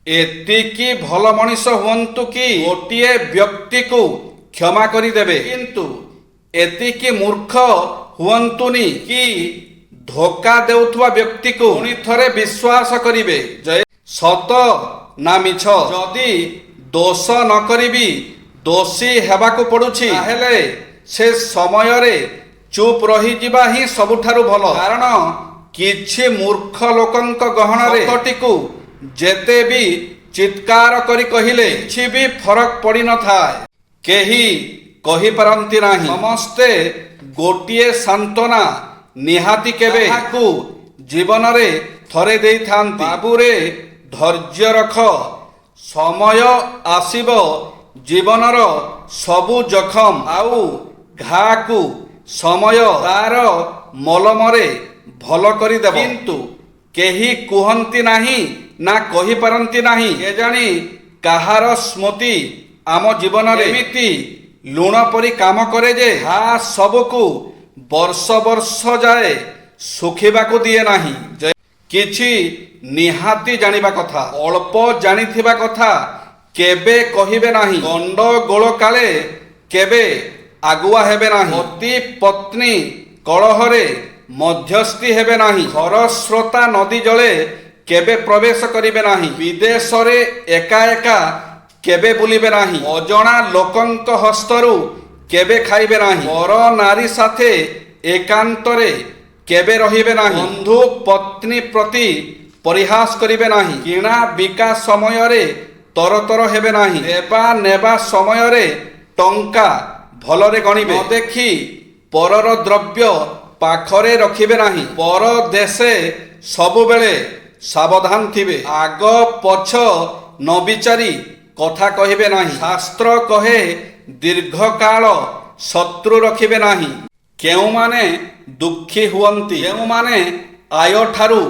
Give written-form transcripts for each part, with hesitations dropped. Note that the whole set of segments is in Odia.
ଏତିକି ଭଲ ମଣିଷ ହୁଅନ୍ତୁ କି ଗୋଟିଏ ବ୍ୟକ୍ତିକୁ କ୍ଷମା କରିଦେବେ, କିନ୍ତୁ ଏତିକି ମୂର୍ଖ ହୁଅନ୍ତୁନି କି ଧୋକା ଦେଉଥିବା ବ୍ୟକ୍ତିକୁ ପୁଣି ଥରେ ବିଶ୍ୱାସ କରିବେ। ସତ ନା ମିଛ? ଯଦି ଦୋଷ ନ କରିବି ଦୋଷୀ ହେବାକୁ ପଡୁଛି, ତାହେଲେ ସେ ସମୟରେ ଚୁପ୍ ରହିଯିବା ହିଁ ସବୁଠାରୁ ଭଲ। କାରଣ କିଛି ମୂର୍ଖ ଲୋକଙ୍କ ଗହଣରେ ସତଟିକୁ ଯେତେ ବି ଚିତ୍କାର କରି କହିଲେ କିଛି ବି ଫରକ ପଡ଼ିନଥାଏ। କେହି କହିପାରନ୍ତି ନାହିଁ। ସମସ୍ତେ ଗୋଟିଏ ସାନ୍ତ୍ୱନା ନିହାତି କେବେ ଏହାକୁ ଜୀବନରେ ଥରେ ଦେଇଥାନ୍ତି। ବାବୁରେ ଧୈର୍ଯ୍ୟ ରଖ, ସମୟ ଆସିବ ଜୀବନର ସବୁ ଜଖମ ଆଉ ଘାକୁ ସମୟ ତାର ମଲମରେ ଭଲ କରିଦେବ। କିନ୍ତୁ କେହି କୁହନ୍ତି ନାହିଁ ନା କହିପାରନ୍ତି ନାହିଁ, କେଜାଣି କାହାର ସ୍ମୃତି ଆମ ଜୀବନରେ ଏମିତି ଲୁଣ ପରି କାମ କରେ ଯେ ସବୁକୁ ବର୍ଷ ବର୍ଷ ଯାଏ ଶୁଖିବାକୁ ଦିଏ ନାହିଁ। କିଛି ନିହାତି ଜାଣିବା କଥା, ଅଳ୍ପ ଜାଣିଥିବା କଥା କେବେ କହିବେ ନାହିଁ। ଗଣ୍ଡଗୋଳ କାଳେ କେବେ ଆଗୁଆ ହେବେ ନାହିଁ। ପତି ପତ୍ନୀ କଳହରେ ମଧ୍ୟସ୍ଥି ହେବେ ନାହିଁ। ଖରସ୍ରୋତା ନଦୀ ଜଳେ କେବେ ପ୍ରବେଶ କରିବେ ନାହିଁ। ବିଦେଶରେ ଏକା ଏକା କେବେ ବୁଲିବେ ନାହିଁ। ଅଜଣା ଲୋକଙ୍କ ହସ୍ତରୁ କେବେ ଖାଇବେ ନାହିଁ। ପର ନାରୀ ସାଥେ ଏକାନ୍ତରେ କେବେ ରହିବେ ନାହିଁ। ବନ୍ଧୁ ପତ୍ନୀ ପ୍ରତି ପରିହାସ କରିବେ ନାହିଁ। କିଣା ବିକା ସମୟରେ ତରତର ହେବେ ନାହିଁ। ଦେବା ନେବା ସମୟରେ ଟଙ୍କା ଭଲରେ ଗଣିବେ। ନ ଦେଖି ପରର ଦ୍ରବ୍ୟ ପାଖରେ ରଖିବେ ନାହିଁ। ପର ଦେଶେ ସବୁବେଳେ ସାବଧାନ ଥିବେ। ଆଗ ପଛ ନ ବିଚାରି କଥା କହିବେ ନାହିଁ। ଶାସ୍ତ୍ର କହେ ଦୀର୍ଘକାଳ ଶତ୍ରୁ ରଖିବେ ନାହିଁ। କେଉଁମାନେ ଦୁଃଖୀ ହୁଅନ୍ତି, ଯେଉଁମାନେ ଆୟଠାରୁ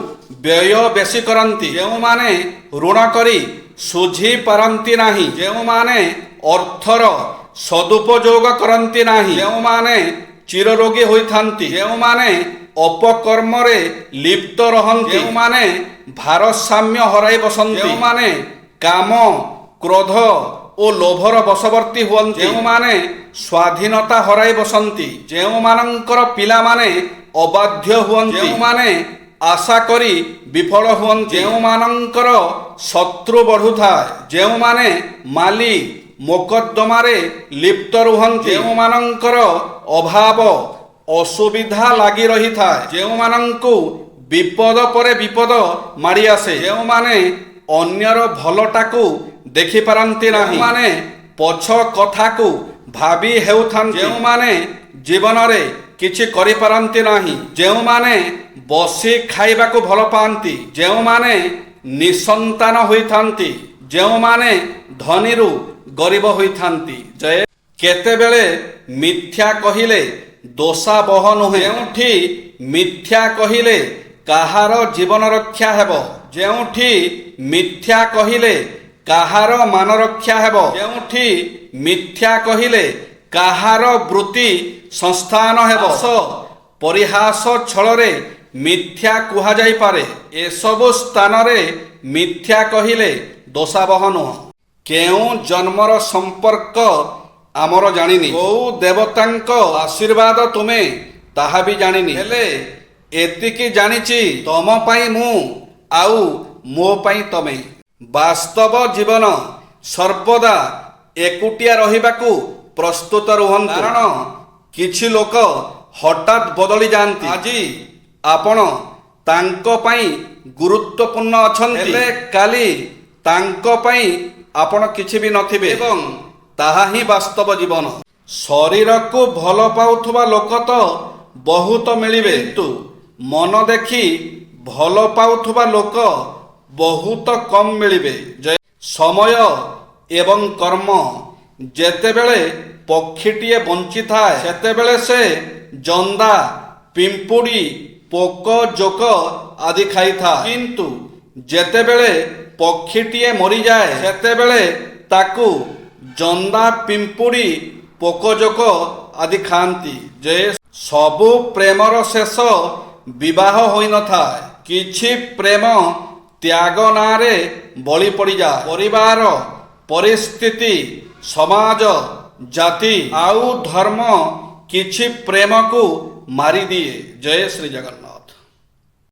ବ୍ୟୟ ବେଶୀ କରନ୍ତି, ଯେଉଁମାନେ ଋଣ କରି ଶୁଝି ପାରନ୍ତି ନାହିଁ, ଯେଉଁମାନେ ଅର୍ଥର ସଦୁପଯୋଗ କରନ୍ତି ନାହିଁ, ଯେଉଁମାନେ ଚିରରୋଗୀ ହୋଇଥାନ୍ତି, ଯେଉଁମାନେ ଅପକର୍ମରେ ଲିପ୍ତ ରହନ୍ତି, ଯେଉଁମାନେ ଭାରସାମ୍ୟ ହରାଇ ବସନ୍ତି, ଯେଉଁମାନେ କାମ କ୍ରୋଧ ଓ ଲୋଭର ବଶବର୍ତ୍ତୀ ହୁଅନ୍ତି, ଯେଉଁମାନେ ସ୍ୱାଧୀନତା ହରାଇ ବସନ୍ତି, ଯେଉଁମାନଙ୍କର ପିଲାମାନେ ଅବାଧ୍ୟ ହୁଅନ୍ତି, ଯେଉଁମାନେ ଆଶା କରି ବିଫଳ ହୁଅନ୍ତି, ଯେଉଁମାନଙ୍କର ଶତ୍ରୁ ବଢୁଥାଏ, ଯେଉଁମାନେ ମାଲି ମୋକଦ୍ଦମାରେ ଲିପ୍ତ ରୁହନ୍ତି, ଯେଉଁମାନଙ୍କର ଅଭାବ ଅସୁବିଧା ଲାଗି ରହିଥାଏ, ଯେଉଁମାନଙ୍କୁ ବିପଦ ପରେ ବିପଦ ମାଡ଼ି ଆସେ, ଯେଉଁମାନେ ଅନ୍ୟର ଭଲଟାକୁ ଦେଖିପାରନ୍ତି ନାହିଁ, ଯେଉଁମାନେ ପଛ କଥାକୁ ଭାବି ହେଉଥାନ୍ତି, ଯେଉଁମାନେ ଜୀବନରେ କିଛି କରିପାରନ୍ତି ନାହିଁ, ଯେଉଁମାନେ ବସି ଖାଇବାକୁ ଭଲ ପାଆନ୍ତି, ଯେଉଁମାନେ ନିଃସନ୍ତାନ ହୋଇଥାନ୍ତି, ଯେଉଁମାନେ ଧନୀରୁ ଗରିବ ହୋଇଥାନ୍ତି। କେତେବେଳେ ମିଥ୍ୟା କହିଲେ ଦୋଷାବହ ନୁହେଁ। ଯେଉଁଠି ମିଥ୍ୟା କହିଲେ କାହାର ଜୀବନ ରକ୍ଷା ହେବ, ଯେଉଁଠି ମିଥ୍ୟା କହିଲେ କାହାର ମାନ ରକ୍ଷା ହେବ, ଯେଉଁଠି ମିଥ୍ୟା କହିଲେ କାହାର ବୃତ୍ତି ସଂସ୍ଥାନ ହେବ, ପରିହାସ ଛଳରେ ମିଥ୍ୟା କୁହାଯାଇପାରେ। ଏସବୁ ସ୍ଥାନରେ ମିଥ୍ୟା କହିଲେ ଦୋଷାବହ ନୁହଁ। କେଉଁ ଜନ୍ମର ସମ୍ପର୍କ ଆମର ଜାଣିନି, କୋଉ ଦେବତାଙ୍କ ଆଶୀର୍ବାଦ ତୁମେ ତାହା ବି ଜାଣିନି, ହେଲେ ଏତିକି ଜାଣିଛି ତମ ପାଇଁ ମୁଁ ଆଉ ମୋ ପାଇଁ ତମେ। ବାସ୍ତବ ଜୀବନ ସର୍ବଦା ଏକୁଟିଆ ରହିବାକୁ ପ୍ରସ୍ତୁତ ରୁହନ୍ତୁ। କାରଣ କିଛି ଲୋକ ହଠାତ୍ ବଦଳି ଯାଆନ୍ତି। ଆଜି ଆପଣ ତାଙ୍କ ପାଇଁ ଗୁରୁତ୍ୱପୂର୍ଣ୍ଣ ଅଛନ୍ତି, ହେଲେ କାଲି ତାଙ୍କ ପାଇଁ ଆପଣ କିଛି ବି ନଥିବେ, ଏବଂ ତାହା ହିଁ ବାସ୍ତବ ଜୀବନ। ଶରୀରକୁ ଭଲ ପାଉଥିବା ଲୋକ ତ ବହୁତ ମିଳିବେ, କିନ୍ତୁ ମନ ଦେଖି ଭଲ ପାଉଥିବା ଲୋକ ବହୁତ କମ୍ ମିଳିବେ। ସମୟ ଏବଂ କର୍ମ। ଯେତେବେଳେ ପକ୍ଷୀଟିଏ ବଞ୍ଚିଥାଏ ସେତେବେଳେ ସେ ଜନ୍ଦା ପିମ୍ପୁଡ଼ି ପୋକ ଜୋକ ଆଦି ଖାଇଥାଏ, କିନ୍ତୁ ଯେତେବେଳେ ପକ୍ଷୀଟିଏ ମରିଯାଏ ସେତେବେଳେ ତାକୁ ଜନ୍ଦା ପିମ୍ପୁଡ଼ି ପୋକଜୋକ ଆଦି ଖାଆନ୍ତି। ସବୁ ପ୍ରେମର ଶେଷ ବିବାହ ହୋଇନଥାଏ। କିଛି ପ୍ରେମ ତ୍ୟାଗ ନାଁରେ ବଳି ପଡ଼ିଯାଏ। ପରିବାର, ପରିସ୍ଥିତି, ସମାଜ, ଜାତି ଆଉ ଧର୍ମ କିଛି ପ୍ରେମକୁ ମାରିଦିଏ। ଜୟ ଶ୍ରୀ ଜଗନ୍ନାଥ।